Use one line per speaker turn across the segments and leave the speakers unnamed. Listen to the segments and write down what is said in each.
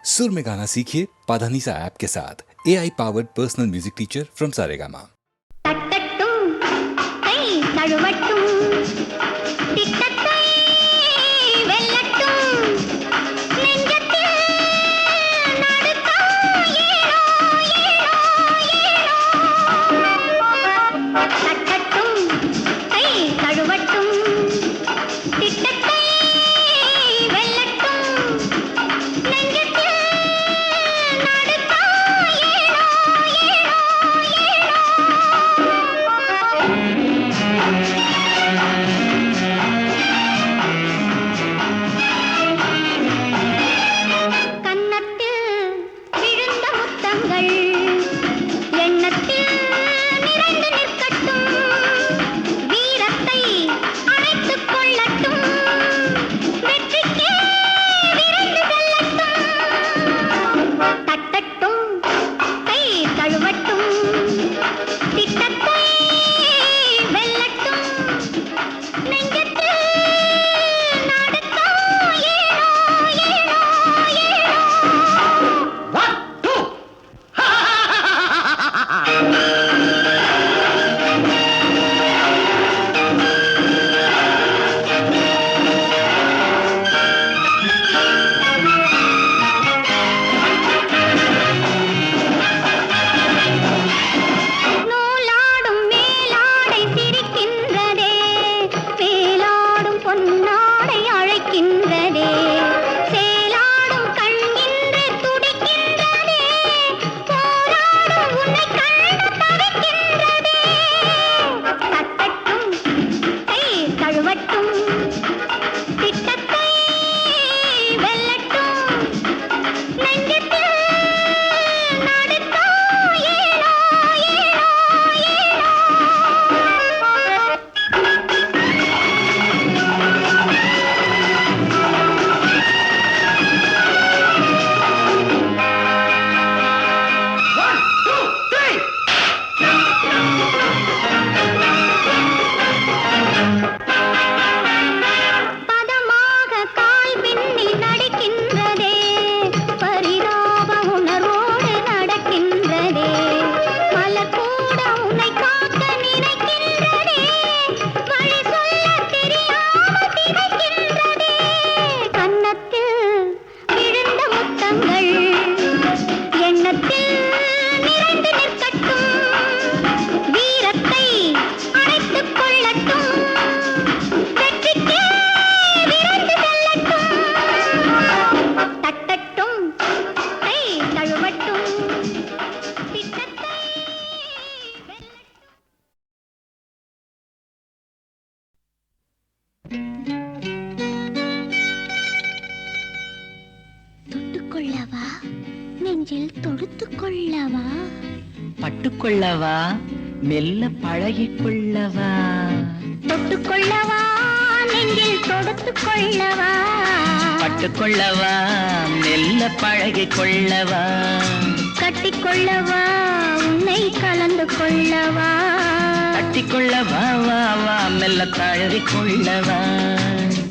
सुर में गाना सीखिए पाधानीसा ऐप के साथ AI powered personal music teacher from Saregama.
தட்டட்டும் கை தழுவட்டும் திட்டத்தை வெல்லட்டும் நெஞ்சத்தில் நடுக்கம் ஏனோ ஏனோ ஏனோ தட்டட்டும் கை தழுவட்டும் திட்டத்தை வெல்லட்டும் நெஞ்சத்தில் நடுக்கம் ஏனோ கன்னத்தில் விழுந்த முத்தங்கள் எண்ணத்தில் நிறைந்து நிற்கட்டும் வீரத்தை அணைத்துக் கொள்ளட்டும் வெற்றிக்கே விரைந்து செல்லட்டும் தட்டட்டும் கை தழுவட்டும் திட்டத்தை வெல்லட்டும் நெஞ்சத்தில் நடுக்கம் ஏனோ ஏனோ ஏனோ நூலாடும் மேலாடை சிரிக்கின்றதே வேலாடும் பொன்னாடை அழைக்கின்றதே சேலாடும் கண் இன்று துடிக்கின்றதே போராடும் உன்னை கண்டு தவிக்கின்றதே தட்டட்டும் கை தழுவட்டும் திட்டத்தை வெல்லட்டும் நெஞ்சத்தில் நடுக்கம் ஏனோ ஏனோ ஏனோ பதமாக கால் பின்னி நடிக்கின்றதே பரிதாப உணர்வோடு நடக்கின்றதே மலர் கூட உன்னை காக்க நினைக்கின்றதே வழி சொல்ல தெரியாமல் திகைக்கின்றதே கன்னத்தில் விழுந்த முத்தங்கள் எண்ணத்தில் நிறைந்து நிற்கட்டும் வீரத்தை அணைத்துக் கொள்ளட்டும் வெற்றிக்கே விரைந்து செல்லட்டும் தட்டட்டும் கை தழுவட்டும் திட்டத்தை வெல்லட்டும் தொட்டுக்கொள்ளவா நெஞ்சில் தொடுத்துக் கொள்ளவா
பட்டுக்கொள்ளவா மெல்ல பழகிக்கொள்ளவா
தொட்டுக்கொள்ளவா நெஞ்சில் தொடுத்துக் கொள்ளவா
பட்டுக்கொள்ளவா மெல்ல பழகிக்கொள்ளவா
கட்டிக்கொள்ளவா உன்னை கலந்து கொள்ளவா
கட்டிக்கொள்ளவா வா வா மெல்ல தழுவிக்கொள்ளவா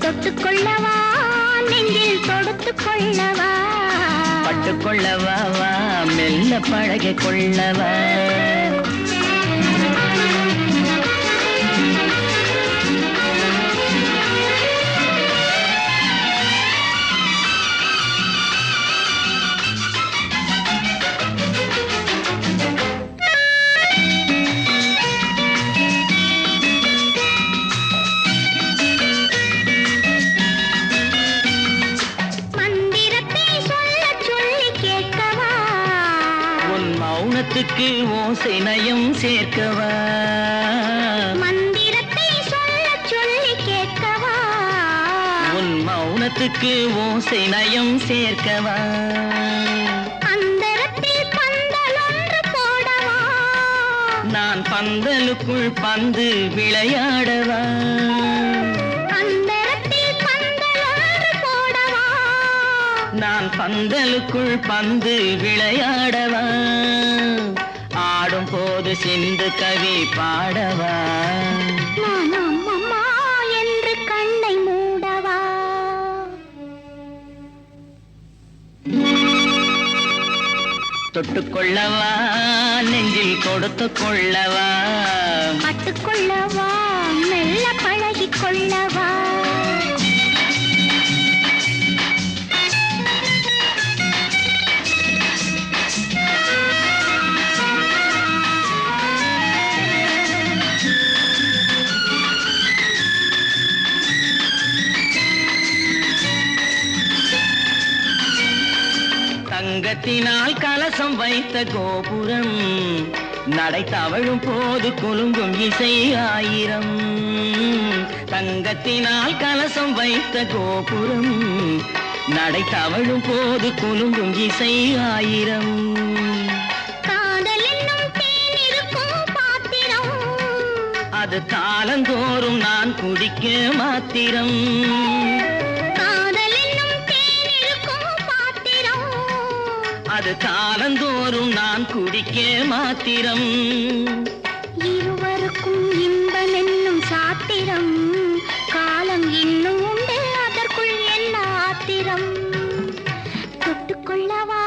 தொட்டுக்கொள்ளவா நெஞ்சில் தொடுத்துக் கொள்ளவா
பட்டுக்கொள்ளவா வா மெல்ல பழகிக்கொள்ளவா
மந்திரத்தை சொல்லச் சொல்லி கேட்கவா
உன் மௌனத்துக்கு ஓசை நயம் சேர்க்கவா
மந்திரத்தை சொல்லச் சொல்லி கேட்கவா
உன் மௌனத்துக்கு ஓசை நயம் சேர்க்கவா
அந்தரத்தில் பந்தல் ஒன்று போடவா
நான் பந்தலுக்குள் பந்து விளையாடவா
அந்தரத்தில் பந்தல் ஒன்று போடவா
நான் பந்தலுக்குள் பந்து விளையாடவா ஆடும் போது சிந்து கவி பாடவா
நான் அம்மம்மா என்று கண்ணை மூடவா
தொட்டுக்கொள்ளவா நெஞ்சில் கொடுத்து கொள்ளவா
பட்டுக்கொள்ளவா மெல்ல பழகிக் கொள்ளவா
தங்கத்தினால் கலசம் வைத்த கோபுரம் நடை தவழும் போது குலுங்கும் இசை ஆயிரம். தங்கத்தினால் கலசம் வைத்த கோபுரம் நடை தவழும் போது குலுங்கும் இசை ஆயிரம்.
காதல் என்னும் தேன் இருக்கும் பாத்திரம்
அது காலந்தோறும் நான் குடிக்க மாத்திரம். அது காலந்தோறும் நான் குடிக்க மாத்திரம்.
இருவருக்கும் இன்பம் என்னும் சாத்திரம் காலம் இன்னும் உண்டு அதற்குள் என்ன ஆத்திரம். தொட்டுக்கொள்ளவா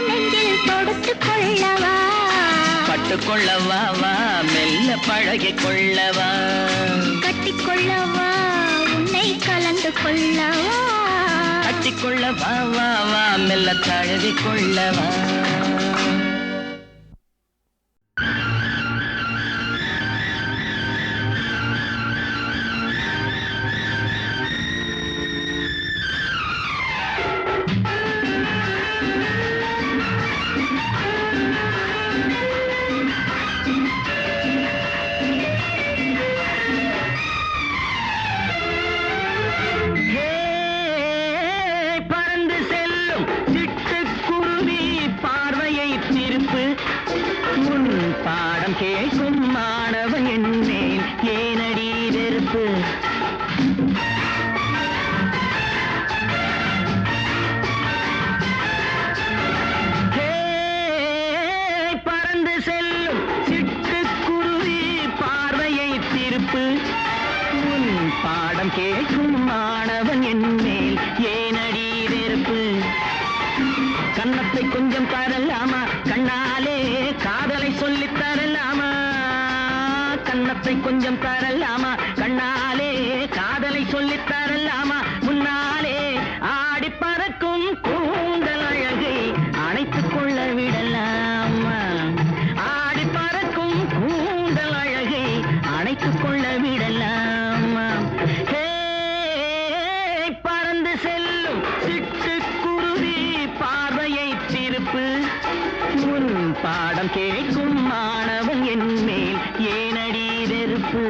நெஞ்சில் தொடுத்து கொள்ளவா
பட்டுக்கொள்ளவா வா மெல்ல பழகிக் கொள்ளவா
கட்டிக்கொள்ளவா உன்னை கலந்து கொள்ளவா
கட்டிக்கொள்ள வா வா வா மெல்ல தழுவி கொள்ளவா. பாடம் கேட்கும் மாணவன் என்னேன் ஏனடி வெறுப்பு. பறந்து செல்லும் சிட்டுக்குருவி பார்வையை திருப்பு. உன் பாடம் கேட்கும் மாணவன் என்னேன் ஏனடி வெறுப்பு. கன்னத்தை கொஞ்சம் தரலாமா கண்ணாலே காதலை சொல்லித் தரலாமா. கன்னத்தை கொஞ்சம் தரலாமா கண்ணாலே காதலை சொல்லித் தரலாமா. முன்னாலே ஆடி பறக்கும் கூந்தல் அழகை அணைத்துக் கொள்ள விடலாமா. ஆடி பறக்கும் கூந்தல் அழகை அணைத்துக் கொள்ள விடலாமா. பறந்து செல்லும் சிட்டுக்குருவி பார்வையை திருப்பு. உன் பாடம் கேட்கும் மாணவன் என் மேல் ஏனடி வெறுப்பு.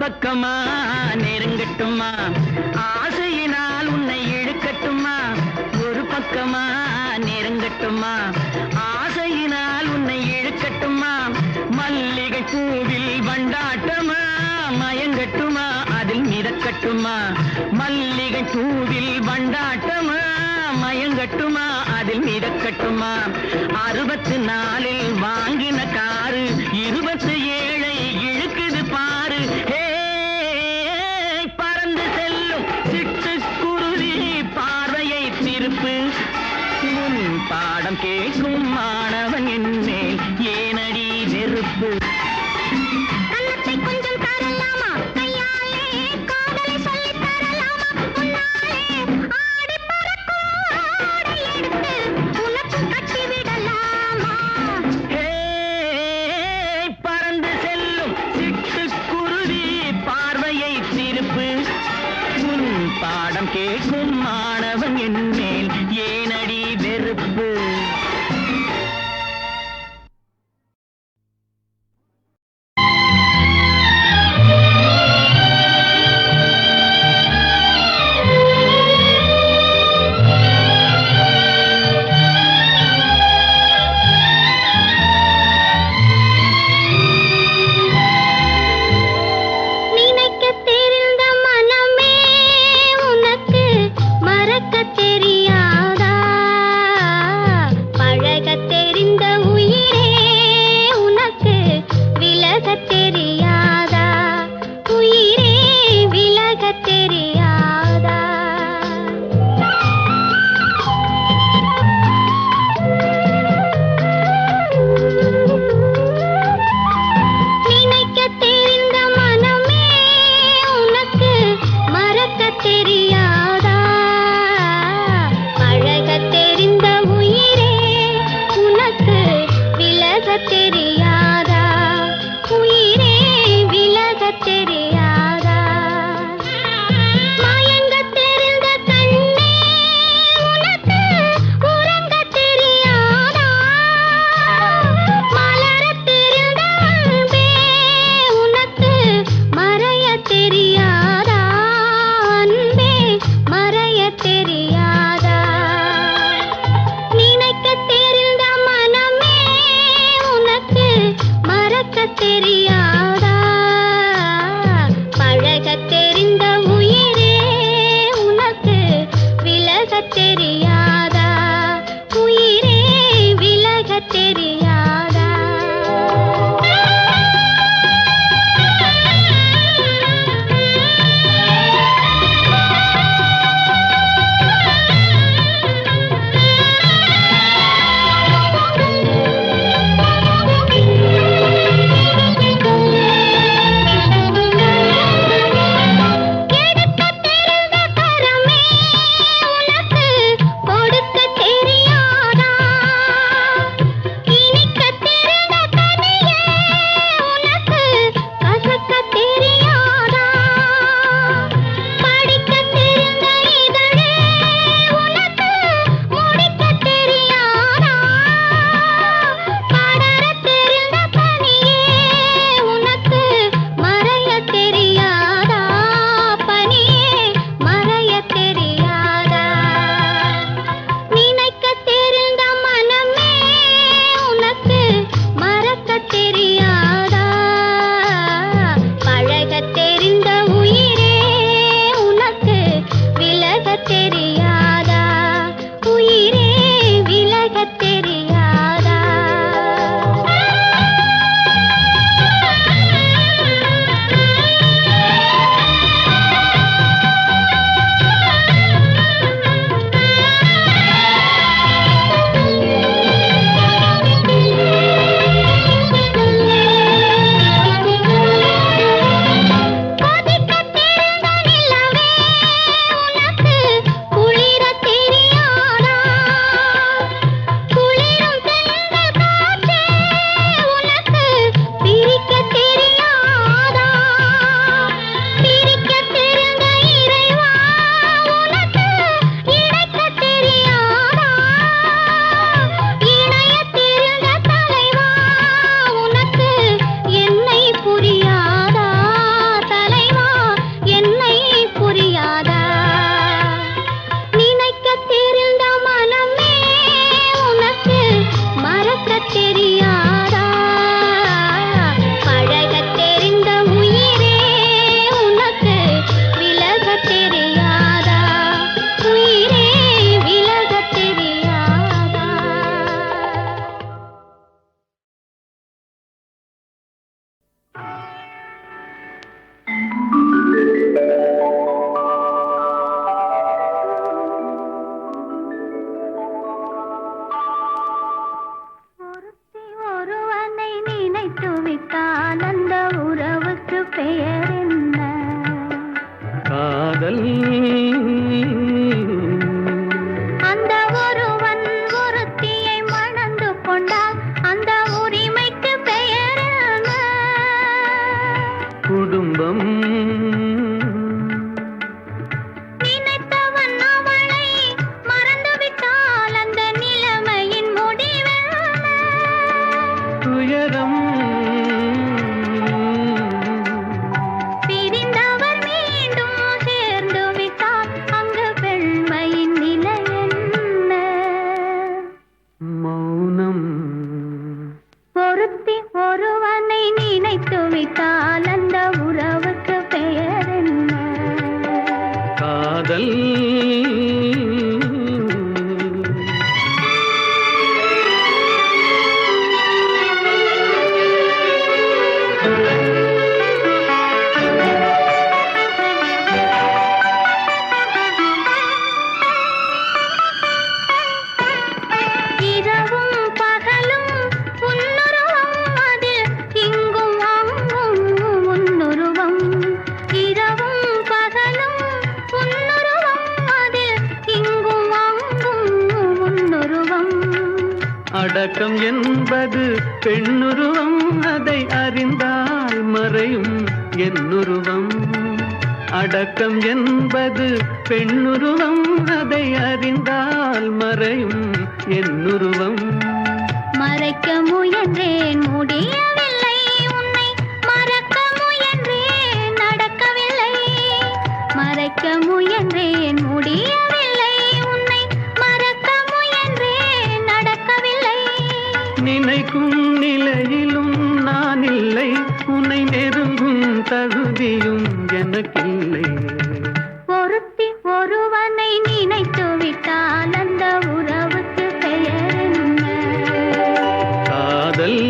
பக்கமா நெருங்கட்டுமா ஆசையினால் உன்னை இழுக்கட்டுமா. ஒரு பக்கமா நெருங்கட்டுமா ஆசையினால் உன்னை இழுக்கட்டுமா. மல்லிகை பூவில் வண்டாட்டமா மயங்கட்டுமா அதில் மிதக்கட்டுமா. மல்லிகை பூவில் வண்டாட்டமா மயங்கட்டுமா அதில் மிதக்கட்டுமா 64 வாங்கின காரு 27 இழுக்குது பாரு ஹே பறந்து செல்லும் சிட்டுக்குருவி பார்வையை திருப்பு உன் பாடம் கேட்கும் மாணவன் என்மேல் ஏனடி வெறுப்பு
கன்னத்தை கொஞ்சம் தரலாமா கையாலே காதலை சொல்லித் தரலாமா உன்னாலே ஆடி பறக்கும் ஆடை எடுத்து உனக்கு கட்டிவிடலாமா
ஹே பறந்து செல்லும் சிட்டுக்குருவி பார்வையை திருப்பு உன் பாடம் கேட்கும் மாணவன் என்மேல் ஏனடி வெறுப்பு
அடக்கம் என்பது பெண்ணுருவம், அதை அறிந்தால் மறையும் என்னுருவம். அடக்கம் என்பது பெண்ணுருவம், அதை அறிந்தால் மறையும் என்னுருவம்.
மறைக்க முயன்றேன் முடியவில்லை, உன்னை மறக்க முயன்றேன் நடக்கவில்லை. மறைக்க முயன்றேன் முடியவில்லை, உன்னை மறக்க முயன்றேன் நடக்கவில்லை.
நினைக்கும் நிலையிலும் நான் இல்லை, உன்னை நெருங்கும் தகுதியும் எனக்கில்லை.
ஒருத்தி ஒருவனை நினைத்து விட்டால் அந்த உறவுக்கு பெயர் என்ன?
காதல்.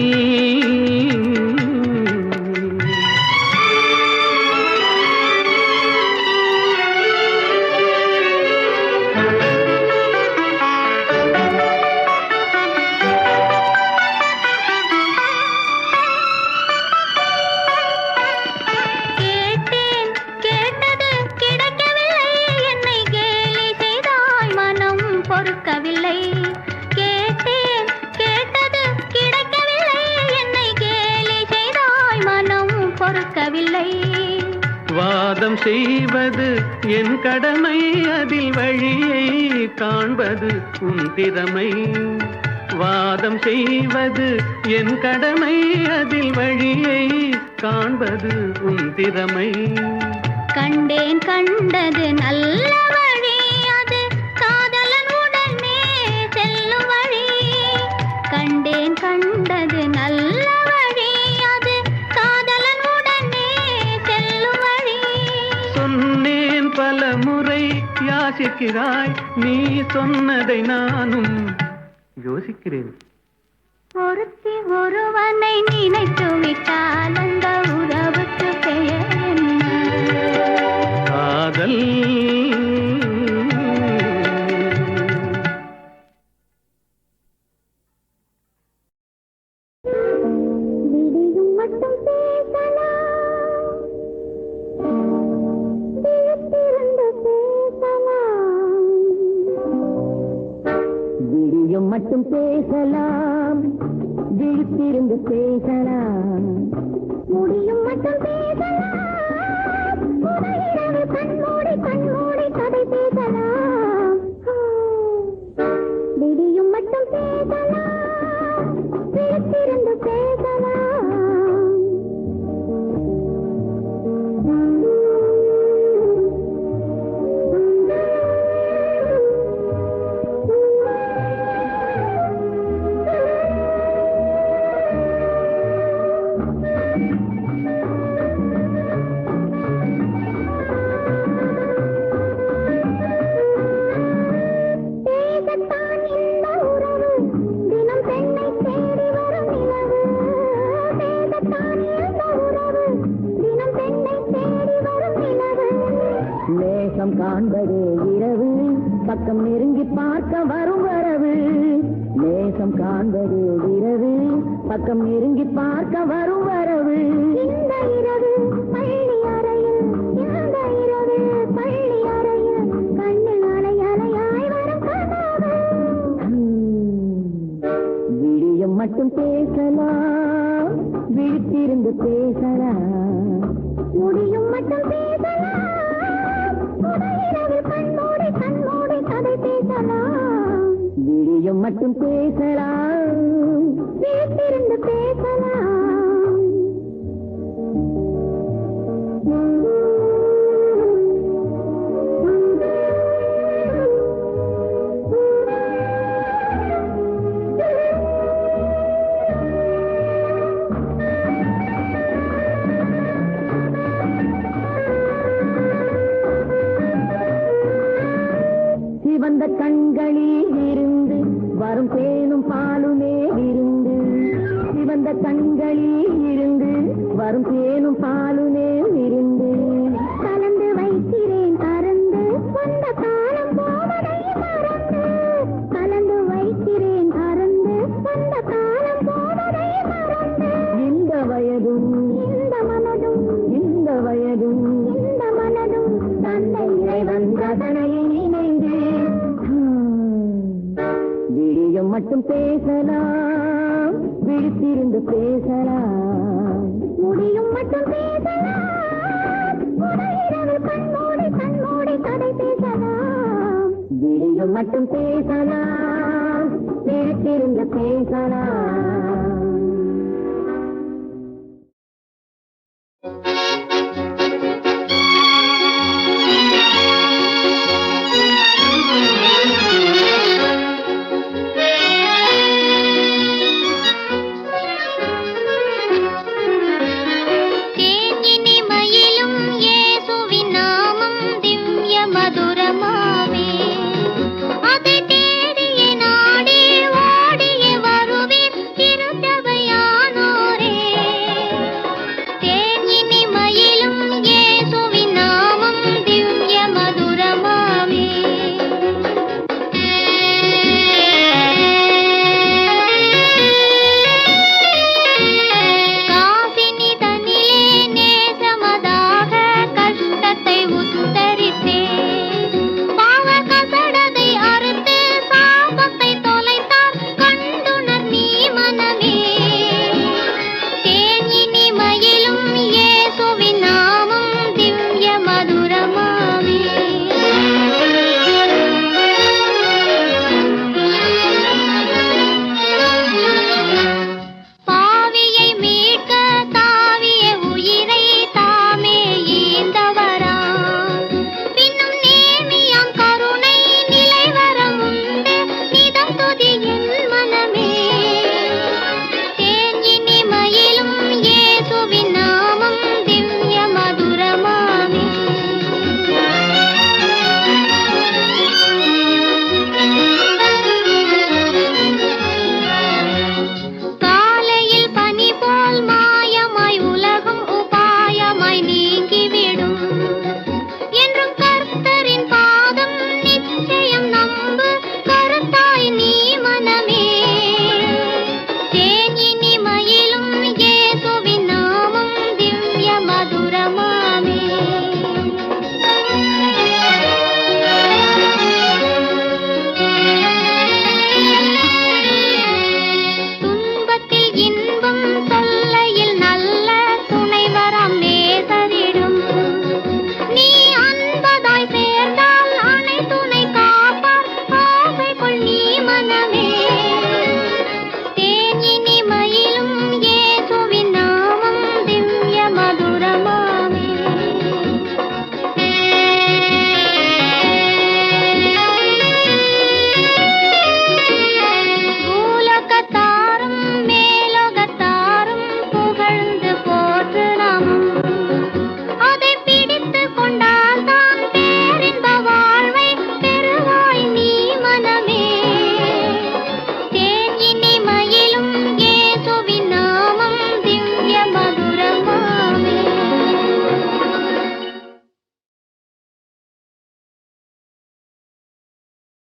கேட்டேன் கேட்டது கிடைக்கவில்லை, என்னை கேலி செய்தாய் மனம் பொறுக்கவில்லை. கேட்டேன் கேட்டது கிடைக்கவில்லை, என்னை கேலி செய்தாய் மனம் பொறுக்கவில்லை.
வாதம் செய்வது என் கடமை, அதில் வழியை காண்பது உன் திறமை. வாதம் செய்வது என் கடமை, அதில் வழியை காண்பது உன் திறமை.
கண்டேன் கண்டது நல்ல வழி, அது காதலன் உடனே செல்லும் வழி. கண்டேன் கண்டது நல்ல வழி, அது காதலன் உடனே செல்லும் வழி.
சொன்னேன் பல முறை யாசிக்கிறாய், நீ சொன்னதை நானும் யோசிக்கிறேன்.
ஒருத்தி ஒருவனை நினைத்து விட்டால் அந்த உறவுக்கு பெயர் என்ன?
காதல்.
விடியும் மட்டும் பேசலாம், விழித்திருந்து பேசலாம்.
விடியும் மட்டும் பேசலாம், விழித்திருந்து பேசலாம்.
முடியும் மட்டும் பேசலாம், உடையிரவு கண்மூடி கண்மூடி கதை பேசலாம். விடியும் மட்டும் பேசலாம், விழித்திருந்து பேசலாம். பேசத்தான் இந்த உறவு, தினம் பெண்ணை தேடி வரும் நிலவு. பேசத்தான் இந்த உறவு, தினம் பெண்ணை தேடி வரும் நிலவு.
நேசம் காண்பதே இரவு, பக்கம் நெருங்கி பார்க்க வரும் வரவு. நேசம் காண்பதே இரவு, பக்கம் நெருங்கி பார்க்க வரும் வரவு.
இந்த இரவு பள்ளி அறையில், இந்த இரவு பள்ளி அறையில், கண்ணில் அலை அலையாய் வரும் கனவு.
விடியும் மட்டும் பேசலாம், விழித்திருந்து பேசலாம்.
முடியும் மட்டும் பேசலாம், உடையிரவு கண்மூடி கண்மூடி கதை பேசலாம்.
விடியும் மட்டும் பேசலாம்,
விழித்திருந்து பேசலாம்.
சிவந்த கண்களில் இருந்து வரும் தேனும் பாலுமே விருந்து. சிவந்த கண்களில் இருந்து வரும் தேனும் பாலுமே விருந்து.
கலந்து வைக்கிறேன் அறந்து, வந்த காலம் போவதை மறந்து. கலந்து வைக்கிறேன் அறந்து, வந்த காலம் போவதை மறந்து.
இந்த வயதும்
இந்த மனதும்,
இந்த வயதும்
இந்த மனதும் தந்தை
இறைவன் ரதனையை நினைந்து விழியம் மட்டும் பேசலாம், விழித்திருந்து பேசலாம்.
முடியும் மட்டும் பேசலாம், உடையிரவு கண்மூடி கண்மூடி கதை பேசலாம்.
விழியம் மட்டும் பேசலாம், விழித்திருந்து பேசலாம்.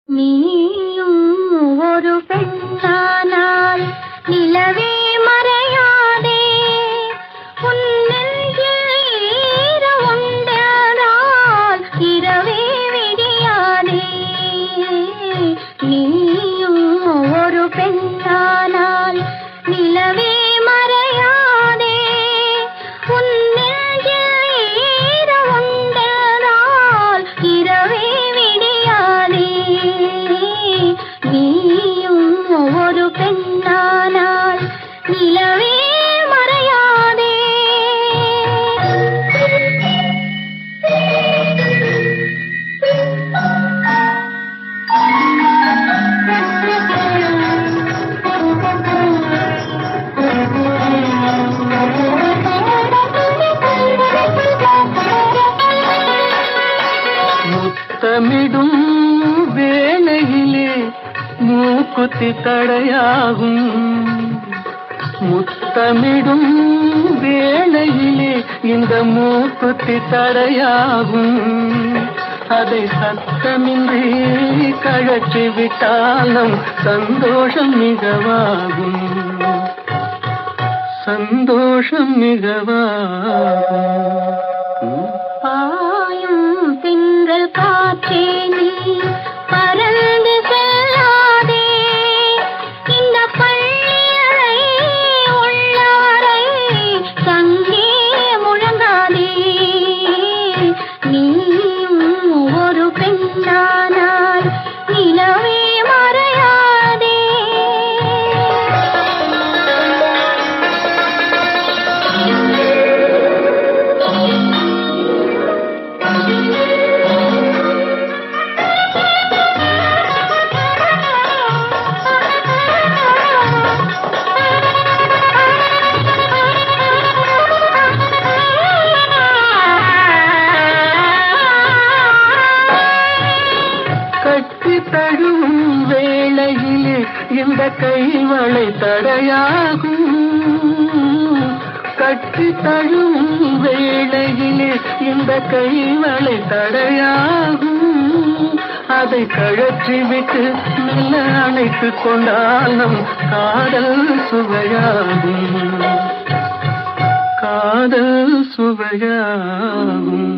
நீயும் ஒரு பெண்ணானால் நிலவே மறையாதே, உன் நெஞ்சில் ஈர உண்டானால் இரவே விடியாதே. நீயும் ஒரு பெண்ணானால் நிலவே மறையாதே, உன் நெஞ்சில் ஈர உண்டானால் இரவே விடியாதே. நீயும் ஒரு பெண்ணானால் நிலவே மறையாதே.
முத்தமிடும் வேளையிலே மூக்குத்தி தடையாகும், முத்தமிடும் வேளையிலே இந்த மூக்குத்தி தடையாகும். அதை சத்தமின்றி கழற்றி விட்டாலும் சந்தோஷம் மிகவாகும், சந்தோஷம் மிகவாகும்.
பாயும் திங்கள் காற்றே நீ பறந்து செல்லாதே,
இந்த கைவளை தடையாகும். கட்டி தழுவும் வேளையிலே இந்த கைவளை தடையாகும். அதை கழற்றி விட்டு மெல்ல அணைத்துக் கொண்டால் நம் காதல் சுவையாகும். காதல் சுவையாகும்.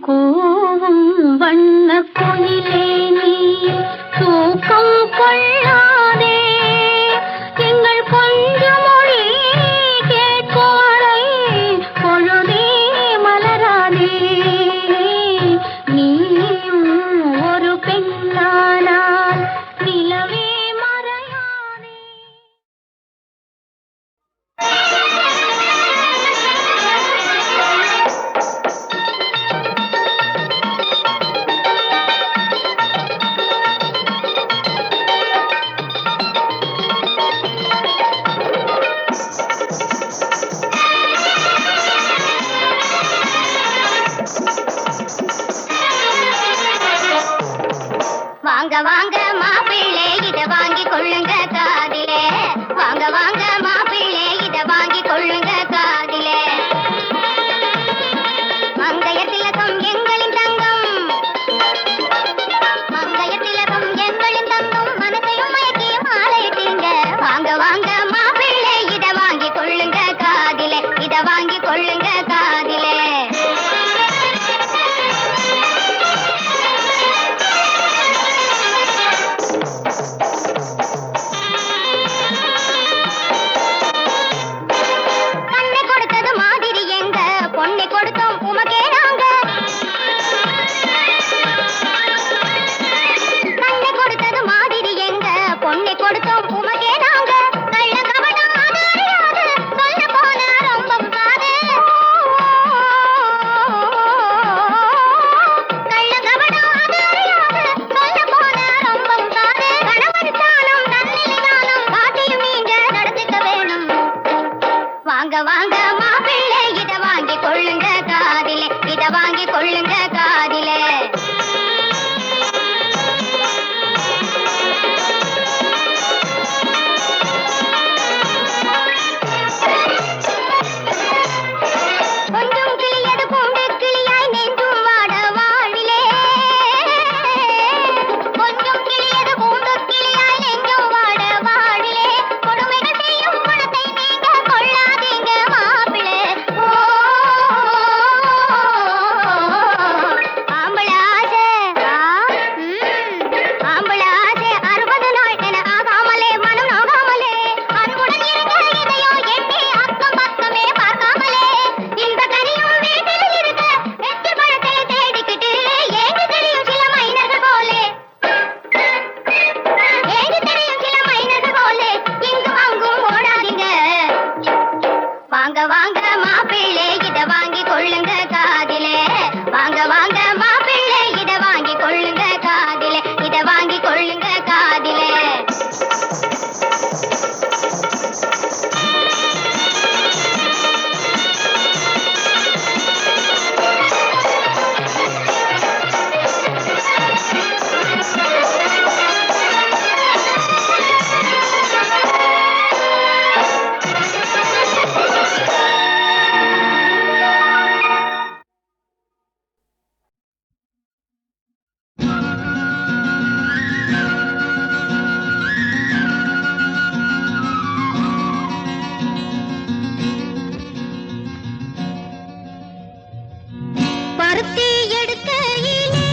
கோவும் வண்ண குயிலே நீ தூக்கம் கொள்ளாதே, எங்கள் கொஞ்சம் மொழி கேட்கோரை பொழுதே மலராதே. நீயும் ஒரு பெண்ணானால் நிலவே மறையாதே. வாங்க வாங்க மாப்பிள்ளை இத வாங்கி கொள்ளுங்க காதிலே. வாங்க வாங்க மாப்பிள்ளை இத வாங்கி கொள்ளுங்க காதிலே. மங்கைய திலகம் எங்களின் தங்கம், மங்கைய திலகம் எங்களின் தங்கம், மனசையும் மயக்கி மாலையிட்டீங்க. வாங்க வாங்க மாப்பிள்ளை இத வாங்கி கொள்ளுங்க காதிலே, இத வாங்கி கொள்ளுங்க காதிலே. கண்ணை கொடுத்தது மாதிரி எங்க பொண்ணை கொடுத்தோம் உமக்கே நாங்க. கண்ணை கொடுத்தது மாதிரி எங்க பொண்ணை கொடுத்தோம் உமக்கே நாங்க. கள்ள கபடம் அது அறியாது, சொல்ல போன ரொம்ப காது. கள்ள கபடம் அது அறியாது, சொல்ல போன ரொம்ப காது. கணவன் தானம் தன்னிலை தானம் காட்டியும் நீங்க நடந்துக்க வேணும். வாங்க வாங்க மாப்பிள்ளை இத வாங்கி கொள்ளுங்க காதிலே, இத வாங்கி கொள்ளுங்க காதிலே. கொஞ்சம் கிளியது பூண்டு கிளியாய் நெஞ்சும் வாட வாழிலே. கொஞ்சம் கிளியது பூண்டு கிளியாய் நெஞ்சும் வாட வாழிலே. கொடுமைகள் செய்யும் குணத்தை நீங்க கொள்ளாதீங்க மாப்பிள்ளை. ஆம்பள ஆசை ஆம்பள ஆசை 60 நாள் என ஆகாமலே மனம் நோகாமலே அன்புடன் இருங்க இதையோ எண்ணி அக்கம் பக்கமே பார்க்காமலே. இந்த கனியும் வீட்டில் இருக்க வெற்றி பழத்தை தேடிக்கிட்டு ஏங்கி தெரியும் சில மைனர்கள் போலே, ஏங்கி தெரியும் சில மைனர்கள் போலே இங்கும் அங்கும் ஓடாதீங்க. வாங்க வாங்க மாப்பிள்ளை இத வாங்கி கொள்ளுங்க காதிலே. வாங்க வாங்க மாப்பிள்ளை இத வாங்கி கொள்ளுங்க காதிலே, இத வாங்கி கொள்ளுங்க காதிலே. பருத்தி எடுக்கையிலே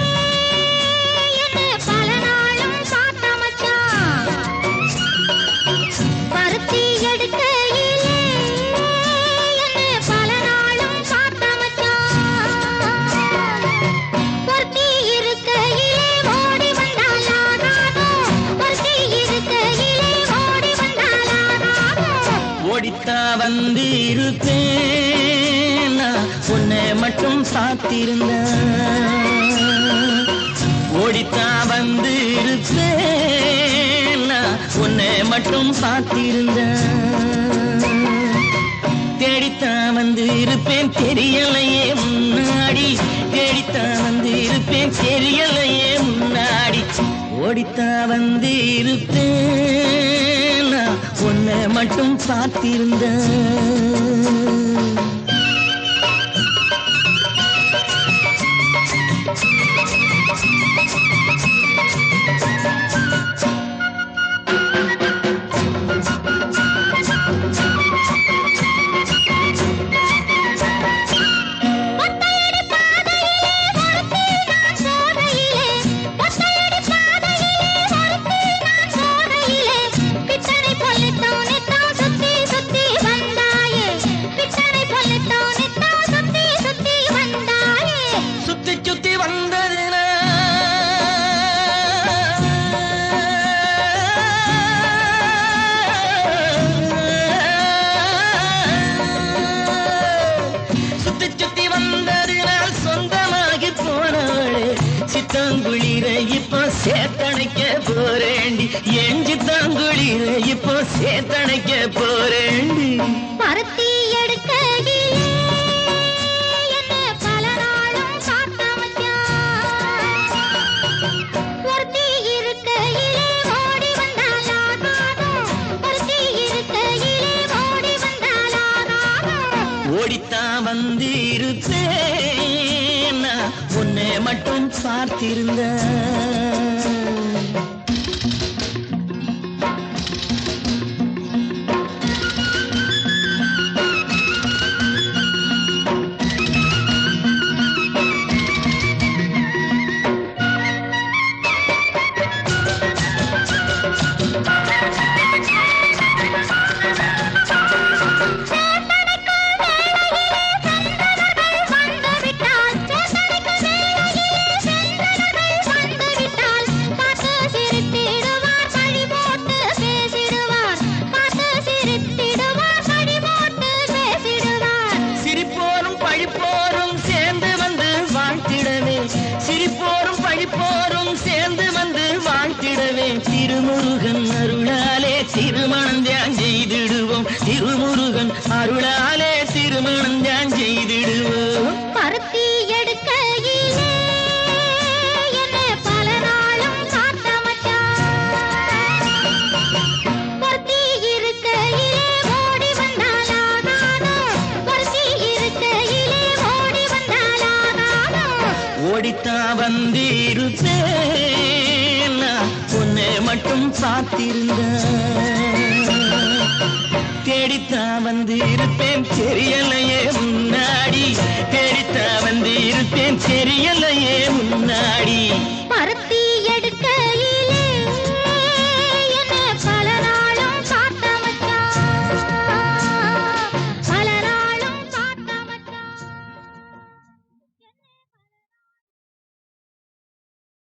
என்னை பல நாளும் பார்த்த மச்சான். பருத்தி எடுக்கையிலே என்னை பல நாளும் பார்த்த மச்சான். பொருத்தி இருக்கையிலே ஓடி வந்தாலானானோ, பொருத்தி இருக்கையிலே ஓடி வந்தாலானானோ.
ஓடித்தா வந்து இருப்பேன் நான் உன்னை மட்டும் சாத்திருந்தேன். ஓடித்தா வந்து இருப்பேன் நான் உன்னை மட்டும் சாத்திருந்தேன். தேடித்தான் வந்து இருப்பேன் தெரியலையே முன்னாடி, தேடித்தான் வந்து இருப்பேன் தெரியலையே முன்னாடி. ஓடித்தான் வந்து இருப்பேன் மட்டும் பார்த்திருந்த சித்தாங்குளிர இப்போ சேத்தனைக்க போறேண்டி என் சித்தாங்குளிர இப்போ சேத்தனைக்க போறேண்டி
பருத்தி எடுக்கையிலே என்ன பல நாளும் காத்த மச்சான் ஒருத்தி இருக்கையிலே ஓடி வந்தாலாகாதும் ஒருத்தி இருக்கையிலே ஓடி வந்தாலாகாதும்
ஓடித்தான் வந்திருப்பேன் நான் உன்னை மட்டும் பார்த்திருந்த சேர்ந்து வந்து வாழ்த்திடவே திருமுருகன் அருளாலே திருமணம் தியான் செய்திடுவோம் திருமுருகன் அருளாலே திருமணம் தியான் செய்திடுவோம்
பருத்தி எடுக்கையிலே என்ன பல நாளும் காத்த மச்சான் ஒருத்தி இருக்கையிலே ஓடி வந்தாலாகாதும் ஒருத்தி இருக்கையிலே ஓடி வந்தாலாகாதும்
ஓடித்தான் வந்திருப்பேன் உன்னை மட்டும் பார்த்திருந்த தேடித்தான் வந்திருப்பேன் தெரியல